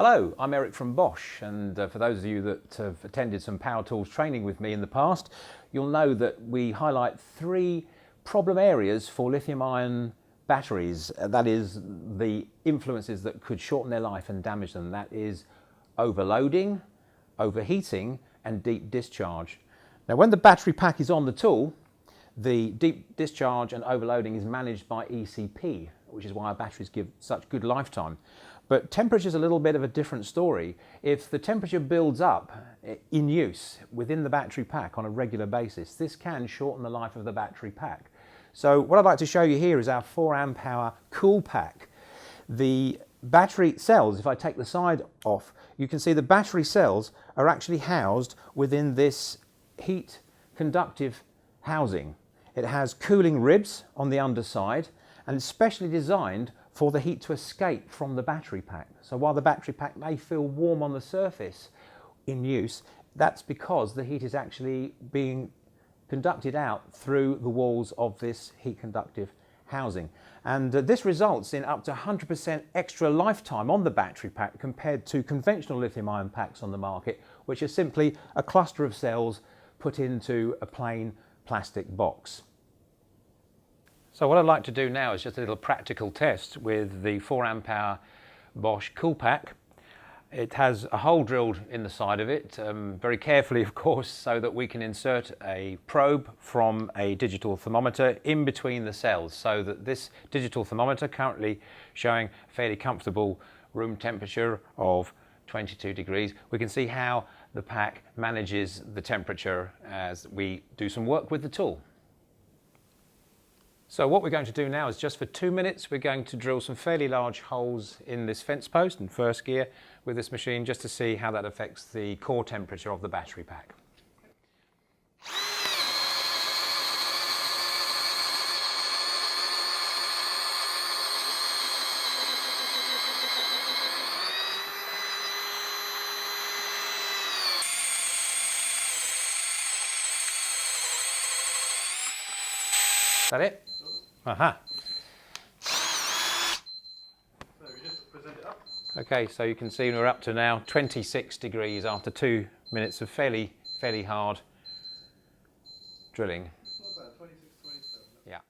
Hello, I'm Eric from Bosch, and for those of you that have attended some power tools training with me in the past, you'll know that we highlight 3 problem areas for lithium-ion batteries. That is the influences that could shorten their life and damage them. That is overloading, overheating, and deep discharge. Now, when the battery pack is on the tool, the deep discharge and overloading is managed by ECP, which is why our batteries give such good lifetime. But temperature is a little bit of a different story. If the temperature builds up in use within the battery pack on a regular basis, this can shorten the life of the battery pack. So what I'd like to show you here is our 4 amp hour cool pack. The battery cells, if I take the side off, you can see the battery cells are actually housed within this heat conductive housing. It has cooling ribs on the underside and it's specially designed for the heat to escape from the battery pack. So while the battery pack may feel warm on the surface in use, that's because the heat is actually being conducted out through the walls of this heat conductive housing. And this results in up to 100% extra lifetime on the battery pack compared to conventional lithium-ion packs on the market, which are simply a cluster of cells put into a plain plastic box. So what I'd like to do now is just a little practical test with the 4 amp hour Bosch cool pack. It has a hole drilled in the side of it, very carefully of course, so that we can insert a probe from a digital thermometer in between the cells, so that this digital thermometer, currently showing a fairly comfortable room temperature of 22 degrees, we can see how the pack manages the temperature as we do some work with the tool. So what we're going to do now is just for 2 minutes we're going to drill some fairly large holes in this fence post in first gear with this machine, just to see how that affects the core temperature of the battery pack. Is that it? Aha. Okay, so you can see we're up to now 26 degrees after 2 minutes of fairly hard drilling. Not bad, 26, 27. Yeah.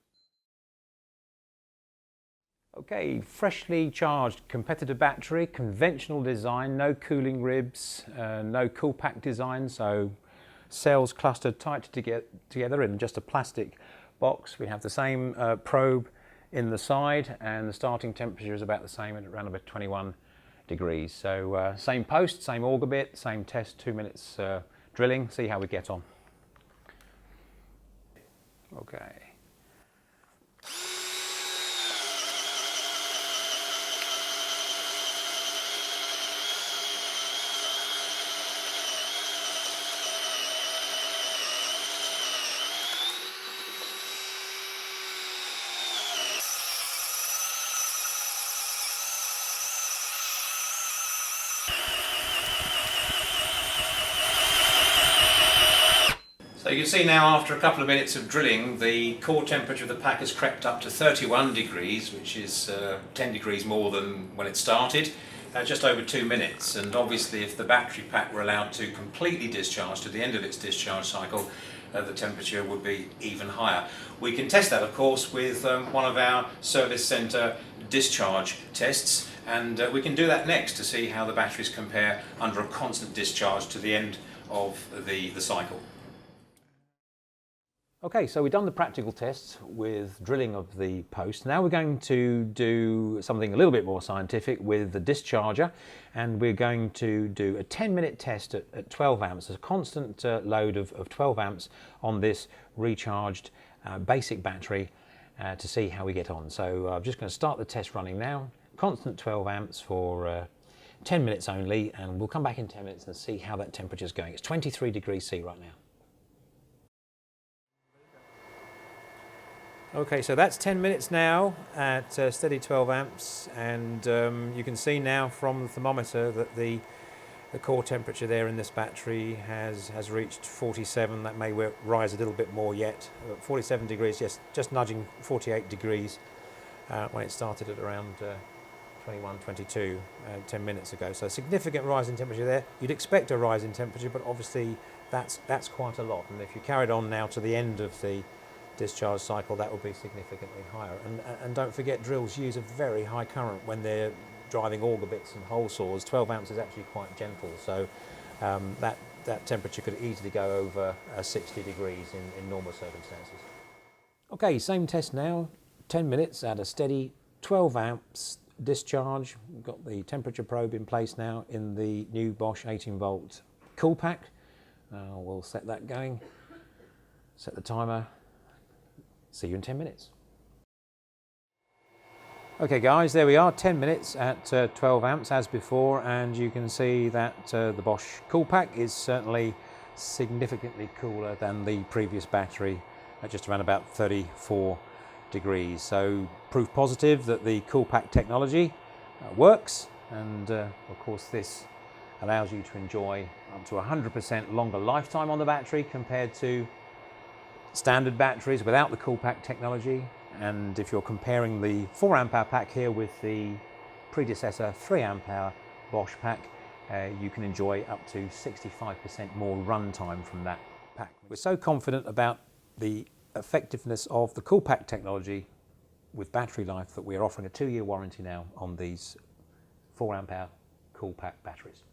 Okay, freshly charged competitor battery, conventional design, no cooling ribs, no cool pack design, so cells clustered tight together in just a plastic box. We have the same probe in the side, and the starting temperature is about the same at around about 21 degrees. So same post, same auger bit, same test, 2 minutes drilling, see how we get on. Okay. So you can see now, after a couple of minutes of drilling, the core temperature of the pack has crept up to 31 degrees, which is 10 degrees more than when it started, just over 2 minutes. And obviously if the battery pack were allowed to completely discharge to the end of its discharge cycle, the temperature would be even higher. We can test that of course with one of our service centre discharge tests, and we can do that next to see how the batteries compare under a constant discharge to the end of the cycle. Okay, so we've done the practical tests with drilling of the post. Now we're going to do something a little bit more scientific with the discharger, and we're going to do a 10-minute test at 12 amps, a constant load of 12 amps on this recharged basic battery to see how we get on. So I'm just going to start the test running now, constant 12 amps for 10 minutes only, and we'll come back in 10 minutes and see how that temperature is going. It's 23 degrees C right now. Okay, so that's 10 minutes now at steady 12 amps, and you can see now from the thermometer that the core temperature there in this battery has reached 47. That may rise a little bit more yet. 47 degrees, just nudging 48 degrees when it started at around 21, 22 10 minutes ago. So a significant rise in temperature there. You'd expect a rise in temperature, but obviously that's quite a lot. And if you carried on now to the end of the discharge cycle, that will be significantly higher. And don't forget, drills use a very high current when they're driving auger bits and hole saws. 12 amps is actually quite gentle, so that temperature could easily go over 60 degrees in normal circumstances. Okay, same test now, 10 minutes at a steady 12 amps discharge. We've got the temperature probe in place now in the new Bosch 18 volt cool pack. We'll set that going, set the timer, see you in 10 minutes. Okay guys, there we are, 10 minutes at 12 amps as before, and you can see that the Bosch cool pack is certainly significantly cooler than the previous battery at just around about 34 degrees. So proof positive that the cool pack technology works, and of course this allows you to enjoy up to 100% longer lifetime on the battery compared to standard batteries without the cool pack technology. And if you're comparing the 4 amp hour pack here with the predecessor 3 amp hour Bosch pack, you can enjoy up to 65% more runtime from that pack. We're so confident about the effectiveness of the cool pack technology with battery life that we're offering a 2-year warranty now on these 4 amp hour cool pack batteries.